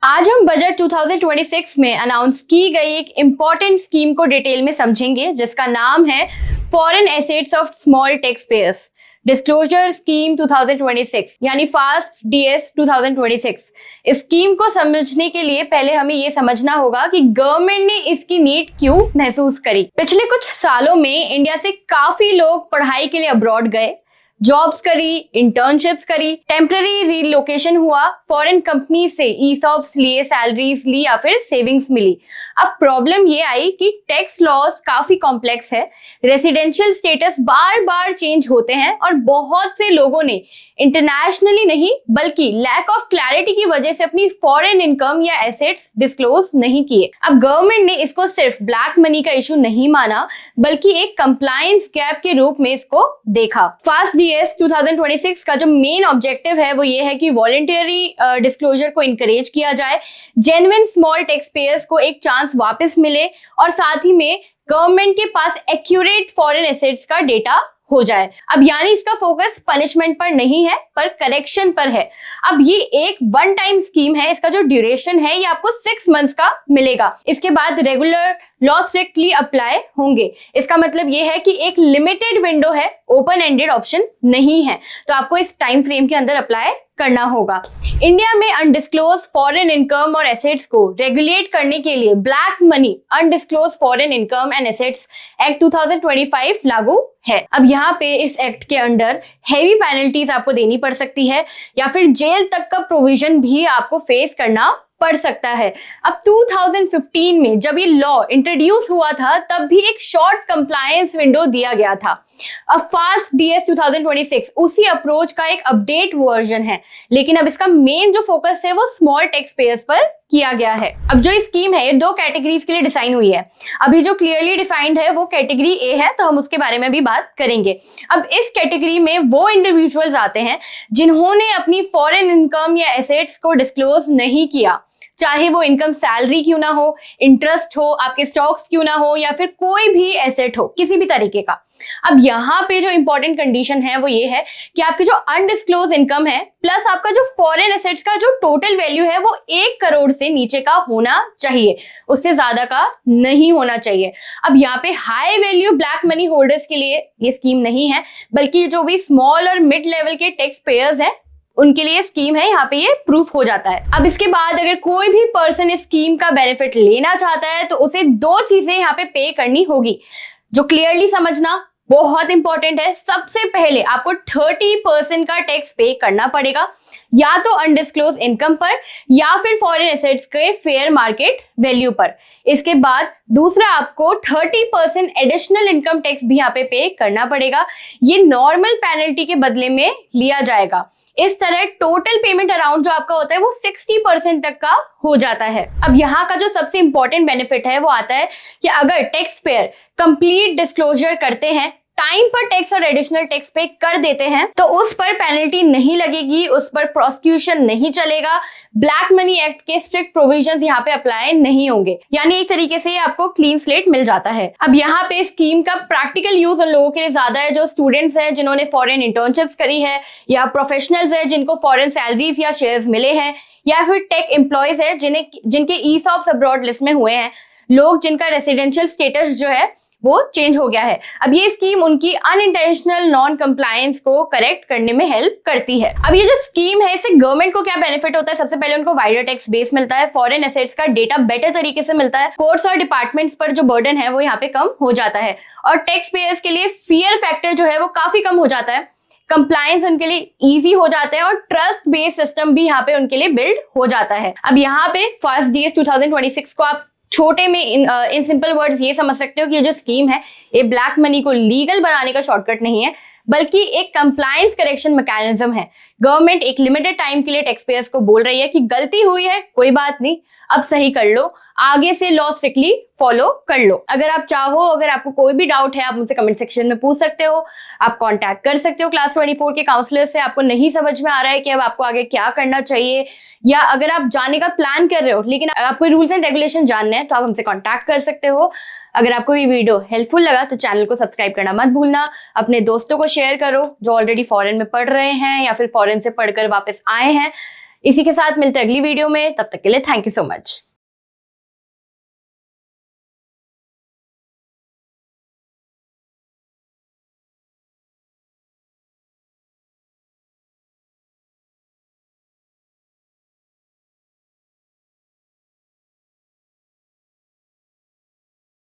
आज हम बजट 2026 में अनाउंस की गई एक इम्पॉर्टेंट स्कीम को डिटेल में समझेंगे, जिसका नाम है foreign assets of small tax payers disclosure scheme 2026 यानी फास्ट डीएस 2026। इस स्कीम को समझने के लिए पहले हमें ये समझना होगा कि गवर्नमेंट ने इसकी नीड क्यों महसूस करी। पिछले कुछ सालों में इंडिया से काफी लोग पढ़ाई के लिए अब्रॉड गए, जॉब्स करी, इंटर्नशिप्स करी, टेम्पररी रिलोकेशन हुआ, फॉरेन कंपनी से ईसॉप्स लिए, सैलरीज ली या फिर सेविंग्स मिली। अब प्रॉब्लम ये आई कि टैक्स लॉस काफी कॉम्प्लेक्स है, रेसिडेंशियल स्टेटस बार बार चेंज होते हैं और बहुत से लोगों ने इंटरनेशनली नहीं बल्कि लैक ऑफ क्लैरिटी की वजह से अपनी फॉरेन इनकम या एसेट्स डिस्क्लोज नहीं किए। अब गवर्नमेंट ने इसको सिर्फ ब्लैक मनी का इशू नहीं माना बल्कि एक कंप्लायंस गैप के रूप में इसको देखा। फास्ट डीएस 2026 का जो मेन ऑब्जेक्टिव है वो ये है कि वॉलंटरी डिस्क्लोजर को इंकरेज किया जाए, जेन्युइन स्मॉल टैक्स पेयर्स को एक चांस वापस मिले और साथ ही में गवर्नमेंट के पास एक्यूरेट फॉरेन एसेट्स का डेटा हो जाए। अब यानी इसका फोकस पनिशमेंट पर नहीं है पर करेक्शन पर है। अब ये एक वन टाइम स्कीम है, इसका जो ड्यूरेशन है ये आपको 6 मंथ्स का मिलेगा। इसके बाद रेगुलर लॉ स्ट्रिक्टली अप्लाई होंगे। इसका मतलब ये है कि एक लिमिटेड विंडो है, ओपन एंडेड ऑप्शन नहीं है, तो आपको इस टाइम फ्रेम के अंदर अप्लाई करना होगा। इंडिया में अनडिस्क्लोज फॉरेन इनकम और एसेट्स को रेगुलेट करने के लिए black money undisclosed foreign income and assets act 2025 लागू है। अब यहाँ पे इस एक्ट के अंडर हेवी पेनल्टीज आपको देनी पड़ सकती है या फिर जेल तक का प्रोविजन भी आपको फेस करना पड़ सकता है। अब 2015 में जब ये लॉ इंट्रोड्यूस हुआ था तब भी एक शॉर्ट कंप्लायंस विंडो दिया गया था। अब फास्ट डीएस 2026 उसी अप्रोच का एक अपडेट वर्जन है, लेकिन अब इसका मेन जो फोकस है वो स्मॉल टैक्स पेयर्स पर किया गया है। अब जो स्कीम है ये 2 कैटेगरीज के लिए डिजाइन हुई है। अभी जो क्लियरली डिफाइंड है वो कैटेगरी ए है, तो हम उसके बारे में भी बात करेंगे। अब इस कैटेगरी में वो इंडिविजुअल्स आते हैं जिन्होंने अपनी फॉरेन इनकम या एसेट्स को डिस्क्लोज नहीं किया, चाहे वो इनकम सैलरी क्यों ना हो, इंटरेस्ट हो, आपके स्टॉक्स क्यों ना हो या फिर कोई भी एसेट हो किसी भी तरीके का। अब यहाँ पे जो इंपॉर्टेंट कंडीशन है वो ये है कि आपकी जो अनडिस्क्लोज इनकम है प्लस आपका जो फॉरेन एसेट्स का जो टोटल वैल्यू है वो 1 करोड़ से नीचे का होना चाहिए, उससे ज्यादा का नहीं होना चाहिए। अब यहाँ पे high value black money holders के लिए ये स्कीम नहीं है, बल्कि जो भी स्मॉल और मिड लेवल के टैक्स पेयर्स हैं उनके लिए स्कीम है, यहाँ पे ये प्रूफ हो जाता है। अब इसके बाद अगर कोई भी पर्सन इस स्कीम का बेनिफिट लेना चाहता है तो उसे 2 चीजें यहाँ पे पे करनी होगी, जो क्लियरली समझना बहुत इंपॉर्टेंट है। सबसे पहले आपको 30% का टैक्स पे करना पड़ेगा, या तो अनडिस्क्लोज इनकम पर या फिर फॉरेन एसेट्स के फेयर मार्केट वैल्यू पर। इसके बाद दूसरा आपको 30% एडिशनल इनकम टैक्स भी यहाँ पे करना पड़ेगा। ये नॉर्मल पेनल्टी के बदले में लिया जाएगा। इस तरह टोटल पेमेंट अराउंड जो आपका होता है वो 60% तक का हो जाता है। अब यहाँ का जो सबसे इंपॉर्टेंट बेनिफिट है वो आता है कि अगर टैक्स पेयर कंप्लीट डिस्क्लोजर करते हैं, टाइम पर टैक्स और एडिशनल टैक्स पे कर देते हैं, तो उस पर पेनल्टी नहीं लगेगी, उस पर प्रोसिक्यूशन नहीं चलेगा, ब्लैक मनी एक्ट के स्ट्रिक्ट प्रोविजंस यहाँ पे अप्लाई नहीं होंगे। यानी एक तरीके से आपको क्लीन स्लेट मिल जाता है। अब यहाँ पे स्कीम का प्रैक्टिकल यूज उन लोगों के लिए ज्यादा है जो स्टूडेंट्स हैं, जिन्होंने फॉरेन इंटर्नशिप्स करी है, या प्रोफेशनल्स है जिनको फॉरेन सैलरीज या शेयर्स मिले हैं, या फिर टेक एम्प्लॉयज है जिनके ईसॉप्स अब्रॉड लिस्ट में हुए हैं, लोग जिनका रेसिडेंशियल स्टेटस जो है वो चेंज हो गया है। अब ये स्कीम उनकी अनइंटेंशनल नॉन कंप्लायंस को करेक्ट करने में हेल्प करती है। अब ये जो स्कीम है इससे गवर्नमेंट को क्या बेनिफिट होता है? सबसे पहले उनको वाइडर टैक्स बेस मिलता है, फॉरेन एसेट्स का डेटा बेटर तरीके से मिलता है, कोर्ट्स और डिपार्टमेंट्स पर जो बर्डन है वो यहाँ पे कम हो जाता है, और टैक्स पेयर्स के लिए फियर फैक्टर जो है वो काफी कम हो जाता है, कंप्लायंस उनके लिए इजी हो जाता है और ट्रस्ट बेस्ड सिस्टम भी यहाँ पे उनके लिए बिल्ड हो जाता है। अब यहाँ पे फास्ट डीएस 2026 को आप छोटे में इन सिंपल वर्ड्स ये समझ सकते हो कि ये जो स्कीम है ये ब्लैक मनी को लीगल बनाने का शॉर्टकट नहीं है, बल्कि एक कंप्लायंस करेक्शन मैकेनिज्म है। गवर्नमेंट एक लिमिटेड टाइम के लिए टैक्स पेयर्स को बोल रही है कि गलती हुई है, कोई बात नहीं, अब सही कर लो, आगे से लॉ स्ट्रिक्टली फॉलो कर लो। अगर आप चाहो, अगर आपको कोई भी डाउट है आप मुझसे कमेंट सेक्शन में पूछ सकते हो, आप कांटेक्ट कर सकते हो क्लास 24 के काउंसलर से। आपको नहीं समझ में आ रहा है कि अब आपको आगे क्या करना चाहिए, या अगर आप जाने का प्लान कर रहे हो लेकिन आपको रूल्स एंड रेगुलेशन जानने हैं, तो आप हमसे कांटेक्ट कर सकते हो। अगर आपको ये वीडियो हेल्पफुल लगा तो चैनल को सब्सक्राइब करना मत भूलना, अपने दोस्तों को शेयर करो जो ऑलरेडी फॉरेन में पढ़ रहे हैं या फिर फॉरेन से पढ़कर वापस आए हैं, इसी के साथ मिलते हैं अगली वीडियो में, तब तक के लिए थैंक यू सो मच।